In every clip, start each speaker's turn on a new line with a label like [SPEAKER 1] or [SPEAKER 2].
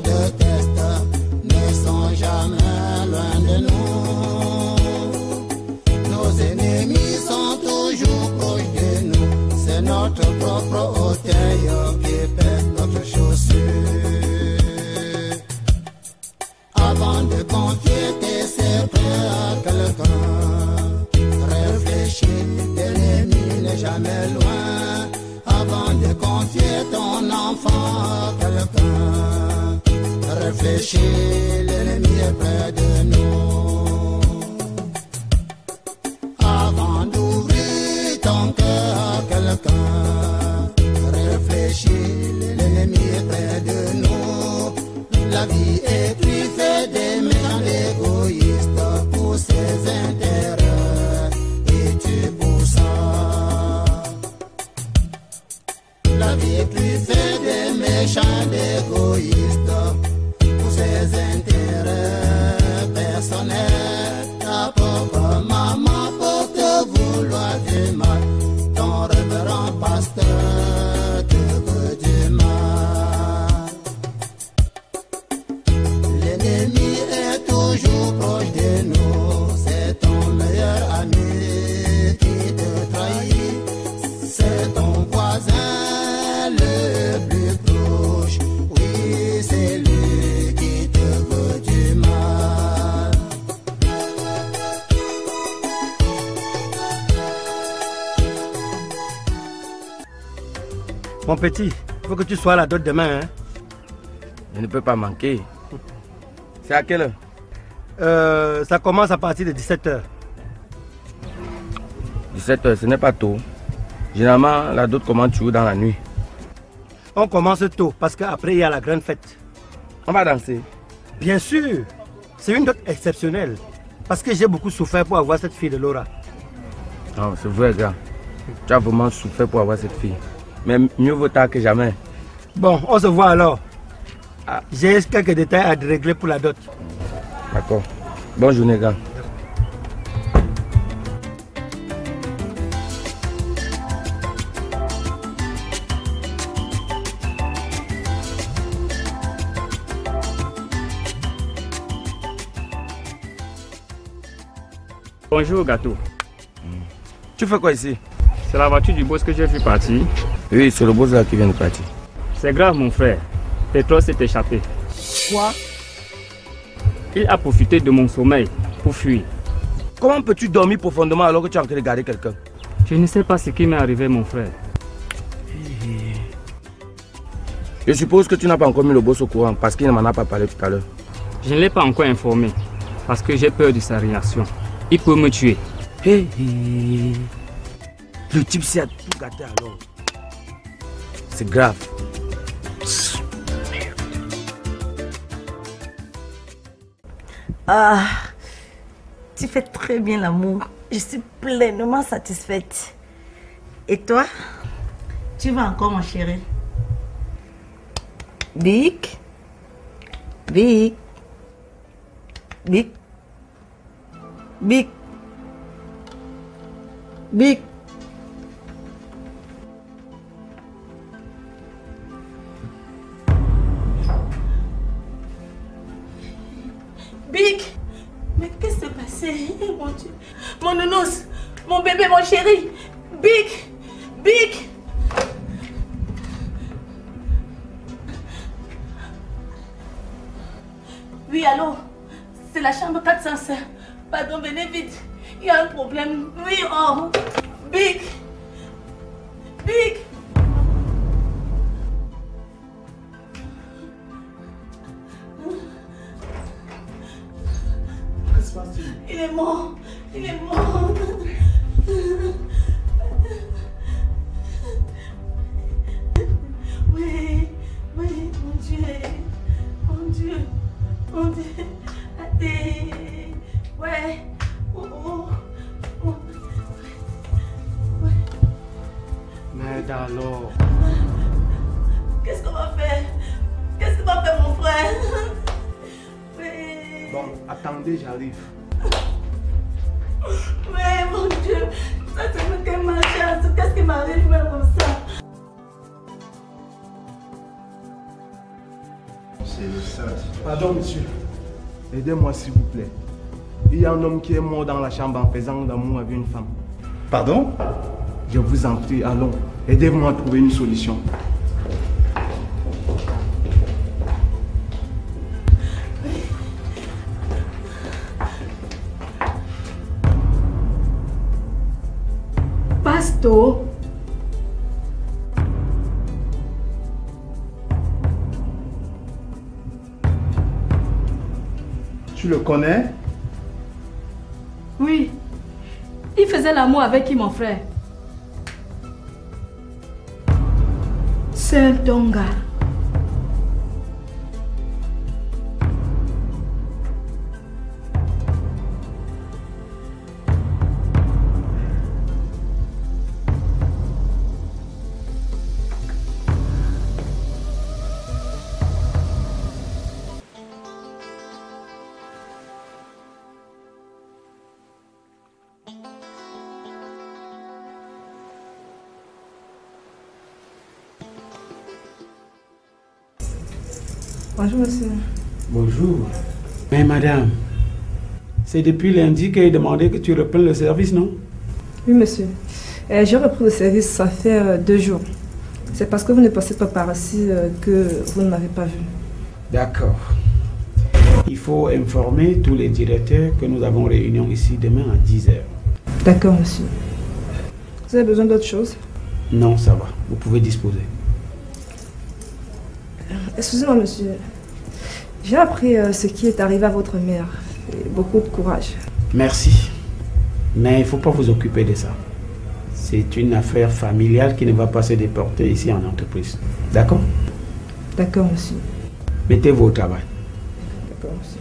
[SPEAKER 1] de test ne sont jamais loin de nous. Nos ennemis sont toujours proches de nous. C'est notre propre orteil qui pèse notre chaussure. Avant de confier tes secrets à quelqu'un, réfléchis, l'ennemi n'est jamais loin. Avant de confier ton enfant à quelqu'un, réfléchis, l'ennemi est près de nous. Avant d'ouvrir ton cœur à quelqu'un, réfléchis, l'ennemi est près de nous. La vie est truffée des méchants égoïstes pour ses intérêts, et tu pour ça. La vie est truffée des méchants égoïstes pour ses intérêts personnels. Ta propre maman peut te vouloir du mal, ton révérend pasteur te veut du mal. L'ennemi est toujours proche de nous, c'est ton meilleur ami qui te trahit, c'est ton voisin le plus proche, oui c'est lui qui te veut du mal.
[SPEAKER 2] Mon petit, il faut que tu sois à la dot demain. Hein?
[SPEAKER 3] Je ne peux pas manquer. C'est à quelle heure?
[SPEAKER 2] Ça commence à partir de 17h.
[SPEAKER 3] 17h, ce n'est pas tôt. Généralement, la dot commence toujours dans la nuit.
[SPEAKER 2] On commence tôt parce qu'après il y a la grande fête.
[SPEAKER 3] On va danser?
[SPEAKER 2] Bien sûr. C'est une dot exceptionnelle. Parce que j'ai beaucoup souffert pour avoir cette fille de Laura.
[SPEAKER 3] Oh, c'est vrai, gars. Tu as vraiment souffert pour avoir cette fille. Mais mieux vaut tard que jamais.
[SPEAKER 2] Bon, on se voit alors. J'ai quelques détails à régler pour la dot.
[SPEAKER 3] D'accord. Bonne journée, gars.
[SPEAKER 4] Bonjour, gâteau.
[SPEAKER 3] Tu fais quoi ici?
[SPEAKER 4] C'est la voiture du boss que j'ai vu partir.
[SPEAKER 3] Oui, c'est le boss là qui vient de partir.
[SPEAKER 4] C'est grave, mon frère. Petros s'est échappé.
[SPEAKER 2] Quoi?
[SPEAKER 4] Il a profité de mon sommeil pour fuir.
[SPEAKER 3] Comment peux-tu dormir profondément alors que tu es en train de garder quelqu'un?
[SPEAKER 4] Je ne sais pas ce qui m'est arrivé, mon frère.
[SPEAKER 3] Je suppose que tu n'as pas encore mis le boss au courant parce qu'il ne m'en a pas parlé tout à l'heure.
[SPEAKER 4] Je ne l'ai pas encore informé parce que j'ai peur de sa réaction. Il peut me tuer.
[SPEAKER 3] Le type s'est à tout gâté alors. C'est grave.
[SPEAKER 5] Ah, tu fais très bien l'amour. Je suis pleinement satisfaite. Et toi? Tu vas encore, mon chéri? Big? Big? Big? Big? Big?
[SPEAKER 6] Big, mais qu'est-ce qui s'est passé? Mon Dieu, mon nounours, mon bébé, mon chéri. Big, Big. Oui, allô, c'est la chambre 405. Pardon, venez vite. Il y a un problème. Oui, oh, Big, Big. Il est mort. Il est mort. Oui, oui, mon Dieu. Mon Dieu. Mon Dieu. Attends. Ouais. Oh, oh. Oh. Ouais.
[SPEAKER 4] Mais alors.
[SPEAKER 6] Qu'est-ce qu'on va faire? Qu'est-ce qu'on va faire, mon frère? Oui.
[SPEAKER 7] Bon, attendez, j'arrive.
[SPEAKER 6] Mais mon Dieu, ça c'est que ma chance. Qu'est-ce qui m'arrive même comme ça?
[SPEAKER 7] c'est ça.
[SPEAKER 3] Pardon, monsieur. Aidez-moi, s'il vous plaît. Il y a un homme qui est mort dans la chambre en faisant d'amour avec une femme.
[SPEAKER 7] Pardon?
[SPEAKER 3] Je vous en prie, allons. Aidez-moi à trouver une solution.
[SPEAKER 6] Pasto.
[SPEAKER 7] Tu le connais?
[SPEAKER 6] Oui. Il faisait l'amour avec qui, mon frère? C'est un Tonga.
[SPEAKER 8] Bonjour, monsieur.
[SPEAKER 9] Bonjour. Mais madame, c'est depuis lundi qu'elle a demandé que tu reprennes le service, non?
[SPEAKER 8] Oui, monsieur. J'ai repris le service, ça fait 2 jours. C'est parce que vous ne passez pas par ici que vous ne m'avez pas vu.
[SPEAKER 9] D'accord. Il faut informer tous les directeurs que nous avons réunion ici demain à 10 h.
[SPEAKER 8] D'accord, monsieur. Vous avez besoin d'autre chose?
[SPEAKER 9] Non, ça va. Vous pouvez disposer.
[SPEAKER 8] Excusez-moi, monsieur. J'ai appris ce qui est arrivé à votre mère. Et beaucoup de courage.
[SPEAKER 9] Merci. Mais il ne faut pas vous occuper de ça. C'est une affaire familiale qui ne va pas se déporter ici en entreprise. D'accord?
[SPEAKER 8] D'accord, monsieur.
[SPEAKER 9] Mettez-vous au travail.
[SPEAKER 8] D'accord, monsieur.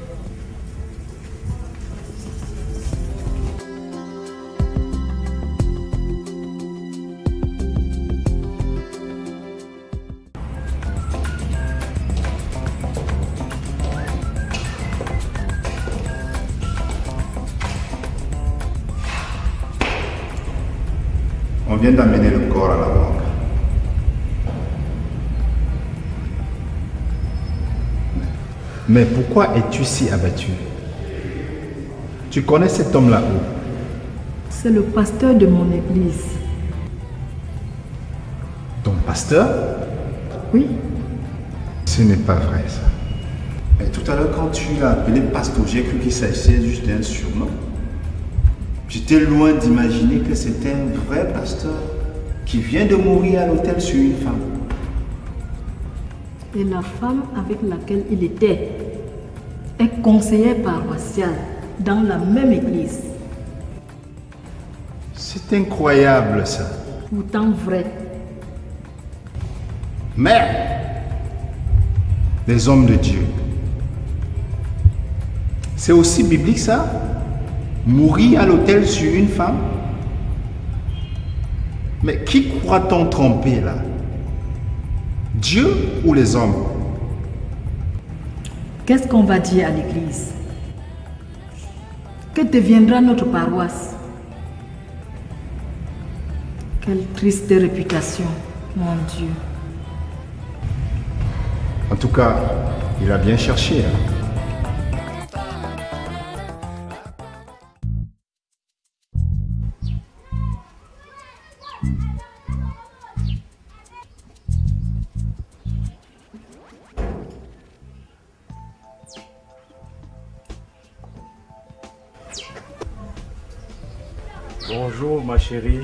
[SPEAKER 7] On vient d'amener le corps à la morgue. Mais pourquoi es-tu si abattu? Tu connais cet homme-là où?
[SPEAKER 6] C'est le pasteur de mon église.
[SPEAKER 7] Ton pasteur?
[SPEAKER 6] Oui.
[SPEAKER 7] Ce n'est pas vrai ça. Mais tout à l'heure quand tu l'as appelé pasteur, j'ai cru qu'il s'agissait juste d'un surnom. J'étais loin d'imaginer que c'était un vrai pasteur qui vient de mourir à l'hôtel sur une femme.
[SPEAKER 6] Et la femme avec laquelle il était est conseillère paroissiale dans la même église.
[SPEAKER 7] C'est incroyable ça.
[SPEAKER 6] Pourtant vrai.
[SPEAKER 7] Mais les hommes de Dieu, c'est aussi biblique ça? Mourir à l'hôtel sur une femme? Mais qui croit-on tromper là? Dieu ou les hommes?
[SPEAKER 6] Qu'est-ce qu'on va dire à l'église? Que deviendra notre paroisse? Quelle triste réputation, mon Dieu.
[SPEAKER 7] En tout cas, il a bien cherché. Hein?
[SPEAKER 3] Bonjour ma chérie.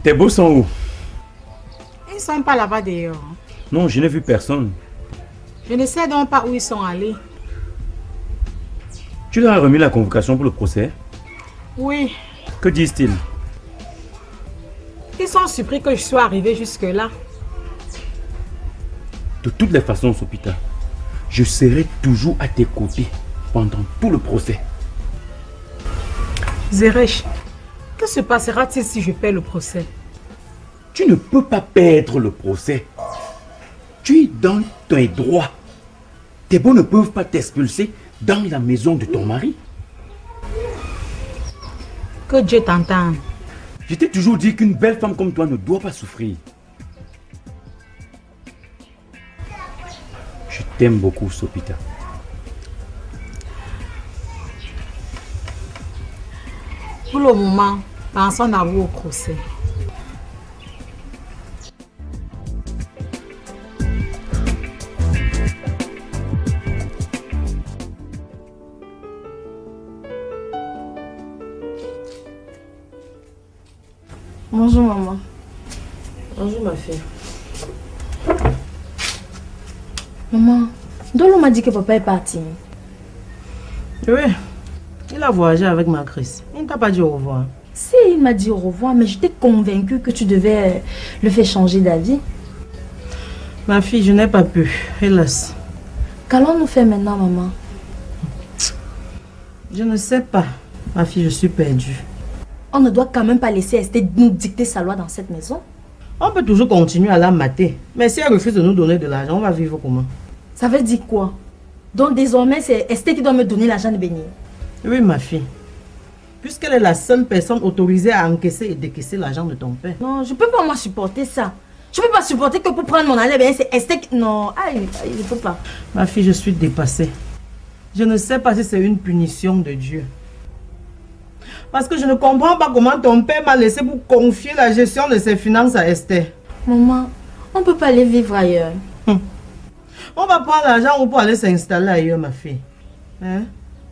[SPEAKER 3] Tes beaux sont où?
[SPEAKER 10] Ils ne sont pas là-bas dehors.
[SPEAKER 3] Non, je n'ai vu personne.
[SPEAKER 10] Je ne sais donc pas où ils sont allés.
[SPEAKER 3] Tu leur as remis la convocation pour le procès?
[SPEAKER 10] Oui.
[SPEAKER 3] Que disent-ils?
[SPEAKER 10] Ils sont surpris que je sois arrivée jusque-là.
[SPEAKER 3] De toutes les façons, Sopita, je serai toujours à tes côtés pendant tout le procès.
[SPEAKER 10] Zeresh, que se passera-t-il si je perds le procès?
[SPEAKER 3] Tu ne peux pas perdre le procès. Tu es dans tes droits. Tes beaux ne peuvent pas t'expulser dans la maison de ton mari.
[SPEAKER 10] Que Dieu t'entende.
[SPEAKER 3] Je t'ai toujours dit qu'une belle femme comme toi ne doit pas souffrir. t'aime beaucoup, Sopita.
[SPEAKER 10] Pour le moment, pensons à vous au procès.
[SPEAKER 5] Bonjour maman.
[SPEAKER 11] Bonjour ma fille.
[SPEAKER 5] Maman, Dolo m'a dit que papa est parti.
[SPEAKER 11] Oui, il a voyagé avec ma Chris. Il ne t'a pas dit au revoir.
[SPEAKER 5] Si, il m'a dit au revoir, mais j'étais convaincue que tu devais le faire changer d'avis.
[SPEAKER 11] Ma fille, je n'ai pas pu. Hélas.
[SPEAKER 5] Qu'allons-nous faire maintenant, maman?
[SPEAKER 11] Je ne sais pas. Ma fille, je suis perdue.
[SPEAKER 5] On ne doit quand même pas laisser Esther nous dicter sa loi dans cette maison.
[SPEAKER 11] On peut toujours continuer à la mater. Mais si elle refuse de nous donner de l'argent, on va vivre comment?
[SPEAKER 5] Ça veut dire quoi? Donc désormais, c'est Esther qui doit me donner l'argent de bénir.
[SPEAKER 11] Oui, ma fille. Puisqu'elle est la seule personne autorisée à encaisser et décaisser l'argent de ton père.
[SPEAKER 5] Non, je ne peux pas moi supporter ça. Je ne peux pas supporter que pour prendre mon allée, c'est Esther qui... Non, aïe, je ne peux pas.
[SPEAKER 11] Ma fille, je suis dépassée. Je ne sais pas si c'est une punition de Dieu. Parce que je ne comprends pas comment ton père m'a laissé pour confier la gestion de ses finances à Esther.
[SPEAKER 5] Maman, on ne peut pas aller vivre ailleurs.
[SPEAKER 11] On va prendre l'argent pour aller s'installer ailleurs, ma fille. Hein?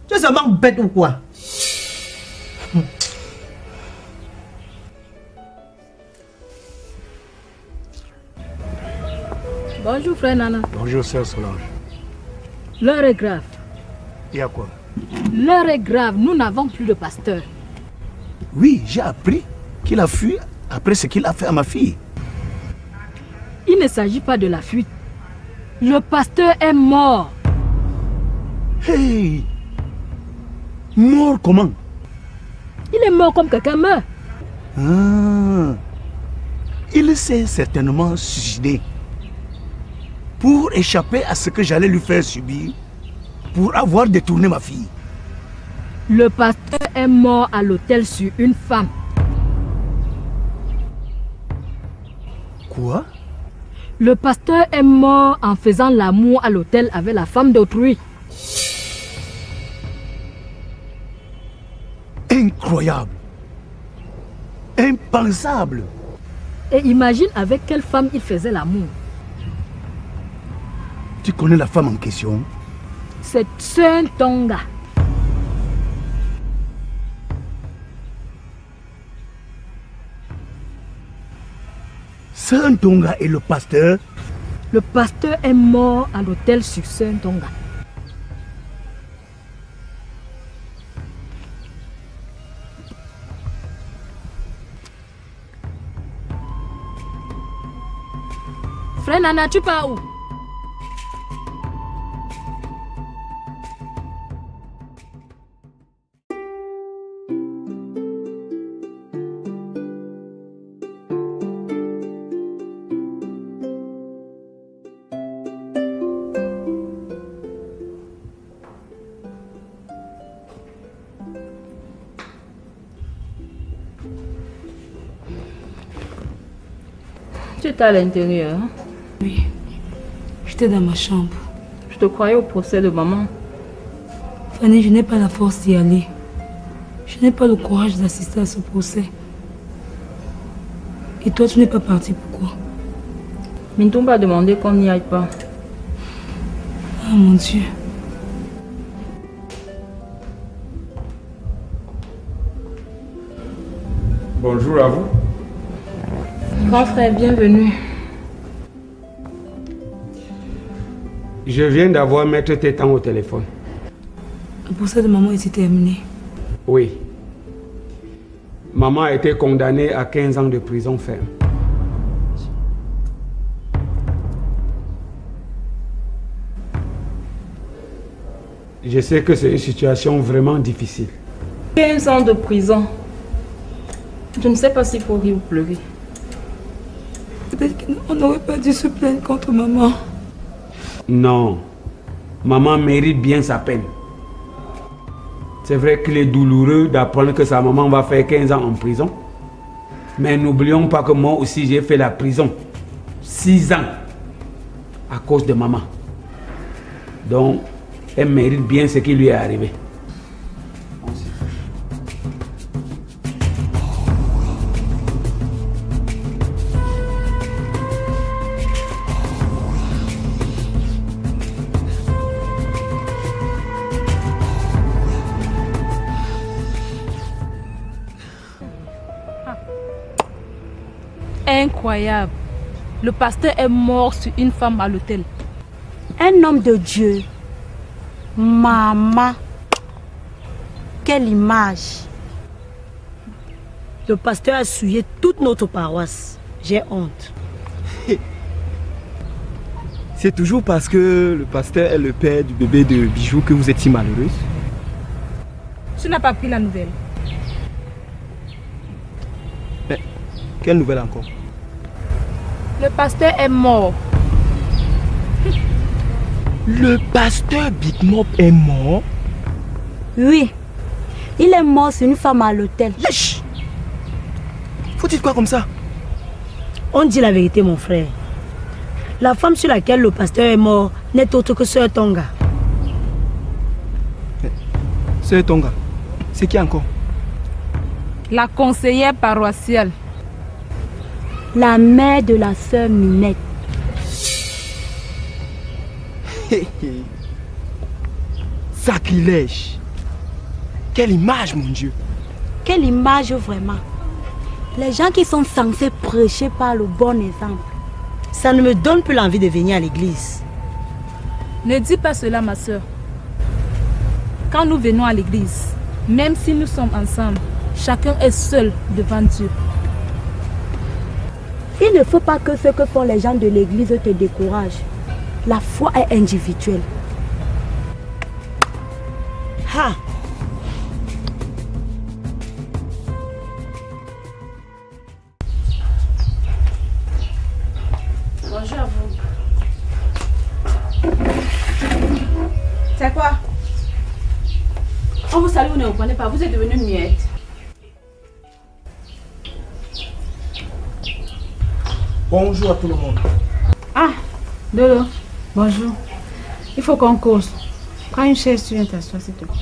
[SPEAKER 11] Tu es seulement bête ou quoi?
[SPEAKER 12] Bonjour frère Nana.
[SPEAKER 2] Bonjour sœur Solange.
[SPEAKER 12] L'heure est grave.
[SPEAKER 2] Il y a quoi?
[SPEAKER 12] L'heure est grave, nous n'avons plus de pasteur.
[SPEAKER 13] Oui, j'ai appris qu'il a fui après ce qu'il a fait à ma fille.
[SPEAKER 12] Il ne s'agit pas de la fuite. Le pasteur est mort.
[SPEAKER 13] Hey! Mort comment?
[SPEAKER 12] Il est mort comme quelqu'un meurt.
[SPEAKER 13] Ah, il s'est certainement suicidé pour échapper à ce que j'allais lui faire subir, pour avoir détourné ma fille.
[SPEAKER 12] Le pasteur est mort à l'hôtel sur une femme.
[SPEAKER 13] Quoi?
[SPEAKER 12] Le pasteur est mort en faisant l'amour à l'hôtel avec la femme d'autrui.
[SPEAKER 13] Incroyable. Impensable.
[SPEAKER 12] Et imagine avec quelle femme il faisait l'amour.
[SPEAKER 13] Tu connais la femme en question?
[SPEAKER 12] C'est Sœur Tonga.
[SPEAKER 13] Sœur Tonga et le pasteur?
[SPEAKER 12] Le pasteur est mort à l'hôtel sur Sœur Tonga. Frère Nana, tu pars où? Tu étais à l'intérieur, hein?
[SPEAKER 6] Oui. J'étais dans ma chambre.
[SPEAKER 12] Je te croyais au procès de maman.
[SPEAKER 6] Fanny, je n'ai pas la force d'y aller. Je n'ai pas le courage d'assister à ce procès. Et toi, tu n'es pas parti, pourquoi?
[SPEAKER 12] Mintoum a demandé qu'on n'y aille pas.
[SPEAKER 6] Ah mon Dieu.
[SPEAKER 9] Bonjour à vous.
[SPEAKER 12] Grand frère, bienvenue.
[SPEAKER 9] Je viens d'avoir Maître Tétan au téléphone.
[SPEAKER 6] Le procès de maman était terminé.
[SPEAKER 9] Oui. Maman a été condamnée à 15 ans de prison ferme. Je sais que c'est une situation vraiment difficile.
[SPEAKER 12] 15 ans de prison. Je ne sais pas s'il faut rire ou pleurer.
[SPEAKER 6] Peut-être qu'on n'aurait pas dû se plaindre contre maman.
[SPEAKER 9] Non. Maman mérite bien sa peine. C'est vrai qu'il est douloureux d'apprendre que sa maman va faire 15 ans en prison. Mais n'oublions pas que moi aussi j'ai fait la prison. 6 ans. À cause de maman. Donc, elle mérite bien ce qui lui est arrivé.
[SPEAKER 12] Incroyable. Le pasteur est mort sur une femme à l'hôtel.
[SPEAKER 14] Un homme de Dieu. Maman. Quelle image.
[SPEAKER 5] Le pasteur a souillé toute notre paroisse. J'ai honte.
[SPEAKER 2] C'est toujours parce que le pasteur est le père du bébé de Bijou que vous êtes si malheureuse?
[SPEAKER 12] Tu n'as pas pris la nouvelle.
[SPEAKER 2] Mais, quelle nouvelle encore?
[SPEAKER 12] Le pasteur est mort.
[SPEAKER 2] Le pasteur Big Mop est mort?
[SPEAKER 14] Oui. Il est mort sur une femme à l'hôtel.
[SPEAKER 2] Yesh! Faut-il quoi comme ça?
[SPEAKER 5] On dit la vérité, mon frère. La femme sur laquelle le pasteur est mort n'est autre que Sœur Tonga.
[SPEAKER 2] Sœur Tonga, c'est qui encore?
[SPEAKER 12] La conseillère paroissiale.
[SPEAKER 14] La mère de la sœur Minette.
[SPEAKER 2] Sacrilège! Quelle image, mon Dieu!
[SPEAKER 14] Quelle image vraiment! Les gens qui sont censés prêcher par le bon exemple.
[SPEAKER 5] Ça ne me donne plus l'envie de venir à l'église.
[SPEAKER 12] Ne dis pas cela, ma soeur. Quand nous venons à l'église, même si nous sommes ensemble, chacun est seul devant Dieu.
[SPEAKER 14] Il ne faut pas que ce que font les gens de l'église te décourage. La foi est individuelle.
[SPEAKER 5] Ha!
[SPEAKER 12] Bonjour à vous. C'est quoi? On vous salue, vous ne comprenez pas, vous êtes devenue muette.
[SPEAKER 2] Bonjour à tout le monde.
[SPEAKER 10] Ah, Dolo, bonjour. Il faut qu'on cause. Prends une chaise, tu viens t'asseoir, s'il te plaît.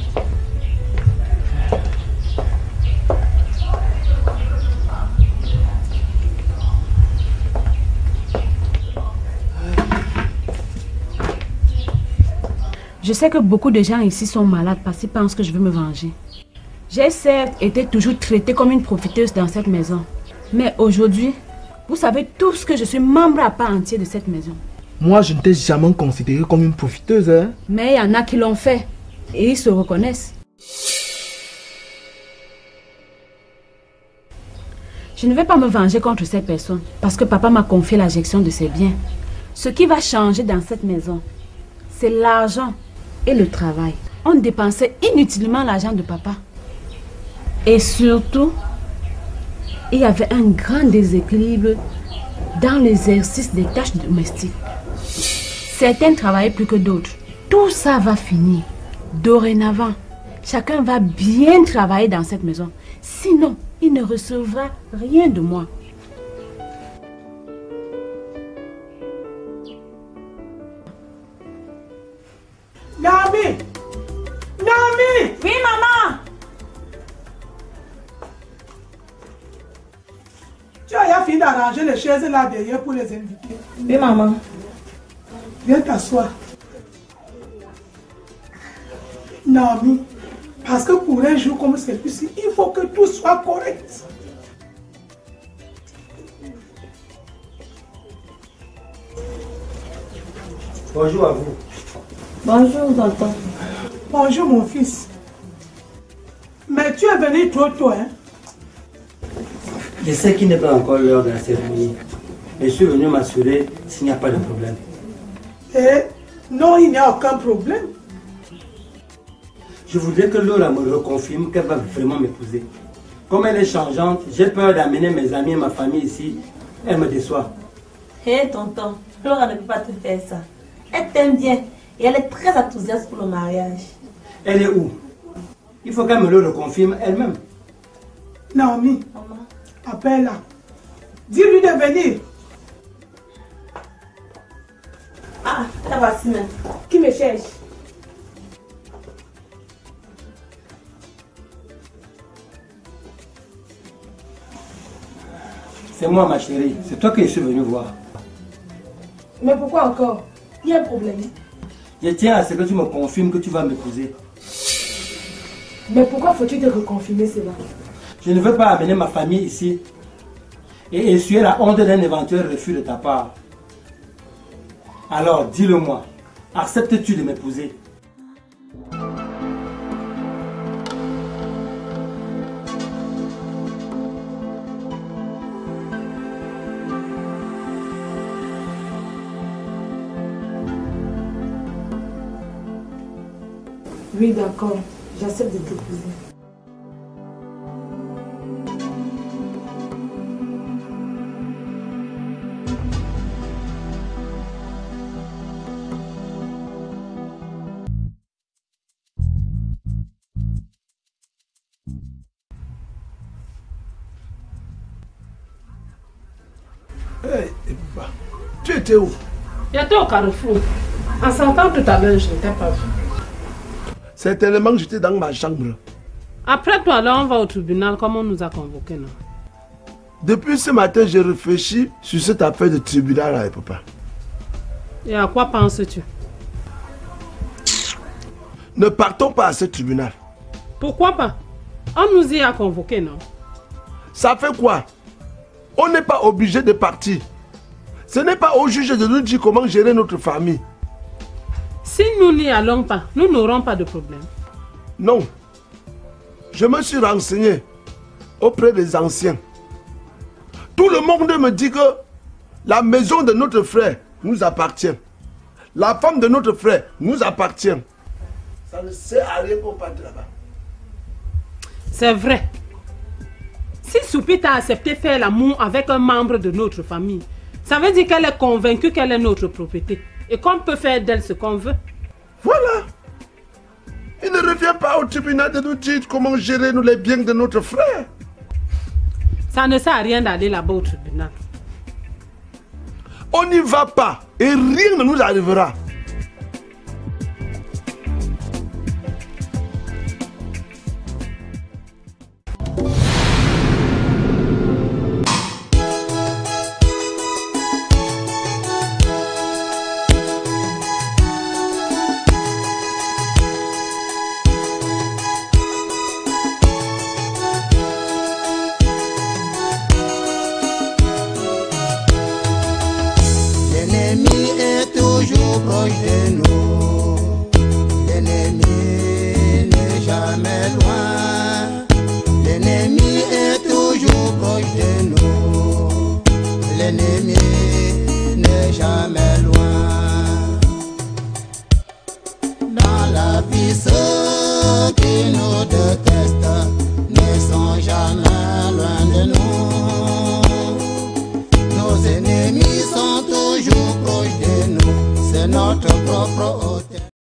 [SPEAKER 10] Je sais que beaucoup de gens ici sont malades parce qu'ils pensent que je veux me venger. J'ai certes été toujours traitée comme une profiteuse dans cette maison. Mais aujourd'hui, vous savez tous que je suis membre à part entière de cette maison.
[SPEAKER 2] Moi, je ne t'ai jamais considérée comme une profiteuse, hein?
[SPEAKER 10] Mais il y en a qui l'ont fait et ils se reconnaissent. Je ne vais pas me venger contre ces personnes parce que papa m'a confié la gestion de ses biens. Ce qui va changer dans cette maison, c'est l'argent et le travail. On dépensait inutilement l'argent de papa. Et surtout, il y avait un grand déséquilibre dans l'exercice des tâches domestiques. Certains travaillaient plus que d'autres. Tout ça va finir. Dorénavant, chacun va bien travailler dans cette maison. Sinon, il ne recevra rien de moi.
[SPEAKER 11] Naomi! Naomi!
[SPEAKER 5] Oui, maman!
[SPEAKER 11] Tu as fini d'arranger les chaises là derrière pour les invités.
[SPEAKER 5] Oui, maman.
[SPEAKER 11] Viens t'asseoir. Naomi, parce que pour un jour comme celui-ci, il faut que tout soit correct.
[SPEAKER 2] Bonjour à vous.
[SPEAKER 5] Bonjour, tonton.
[SPEAKER 11] Bonjour, mon fils. Mais tu es venu trop tôt, hein?
[SPEAKER 15] Je sais qu'il n'est pas encore l'heure de la cérémonie. Mais je suis venu m'assurer s'il n'y a pas de problème.
[SPEAKER 11] Eh, non, il n'y a aucun problème.
[SPEAKER 15] Je voudrais que Laura me reconfirme qu'elle va vraiment m'épouser. Comme elle est changeante, j'ai peur d'amener mes amis et ma famille ici. Elle me déçoit.
[SPEAKER 5] Hé, tonton, Laura ne peut pas te faire ça. Elle t'aime bien et elle est très enthousiaste pour le mariage.
[SPEAKER 15] Elle est où? Il faut qu'elle me le reconfirme elle-même.
[SPEAKER 11] Naomi, appelle-la. Dis-lui de venir.
[SPEAKER 5] Ah, elle
[SPEAKER 12] voici même. Qui me cherche?
[SPEAKER 15] C'est moi, ma chérie. C'est toi que je suis venu voir.
[SPEAKER 12] Mais pourquoi encore? Il y a un problème.
[SPEAKER 15] Je tiens à ce que tu me confirmes que tu vas m'épouser.
[SPEAKER 12] Mais pourquoi faut-il te reconfirmer cela?
[SPEAKER 15] Je ne veux pas amener ma famille ici et essuyer la honte d'un éventuel refus de ta part. Alors, dis-le-moi, acceptes-tu de m'épouser?
[SPEAKER 12] Oui, d'accord. J'accepte de t'épouser.
[SPEAKER 13] Hey, tu étais où?
[SPEAKER 16] J'étais au carrefour. En sortant tout à l'heure, je ne t'ai pas vu.
[SPEAKER 13] C'est tellement que j'étais dans ma chambre.
[SPEAKER 16] Après toi, là, on va au tribunal comme on nous a convoqués, non?
[SPEAKER 13] Depuis ce matin, j'ai réfléchi sur cette affaire de tribunal là, papa.
[SPEAKER 16] Et à quoi penses-tu?
[SPEAKER 13] Ne partons pas à ce tribunal.
[SPEAKER 16] Pourquoi pas? On nous y a convoqués, non?
[SPEAKER 13] Ça fait quoi? On n'est pas obligé de partir. Ce n'est pas au juge de nous dire comment gérer notre famille.
[SPEAKER 16] Si nous n'y allons pas, nous n'aurons pas de problème.
[SPEAKER 13] Non. Je me suis renseigné auprès des anciens. Tout le monde me dit que la maison de notre frère nous appartient. La femme de notre frère nous appartient. Ça ne sert à rien qu'on parte là-bas.
[SPEAKER 16] C'est vrai. Si Soupita a accepté faire l'amour avec un membre de notre famille, ça veut dire qu'elle est convaincue qu'elle est notre propriété et qu'on peut faire d'elle ce qu'on veut.
[SPEAKER 13] Voilà. Il ne revient pas au tribunal de nous dire comment gérer les biens de notre frère.
[SPEAKER 16] Ça ne sert à rien d'aller là-bas au tribunal.
[SPEAKER 13] On n'y va pas et rien ne nous arrivera.
[SPEAKER 1] L'ennemi est toujours proche de nous. L'ennemi n'est jamais loin. L'ennemi est toujours proche de nous. L'ennemi n'est jamais loin. Dans la vie, ceux qui nous détestent ne sont jamais loin de nous. Nos ennemis sont toujours proches de nous, c'est notre propre hôtel.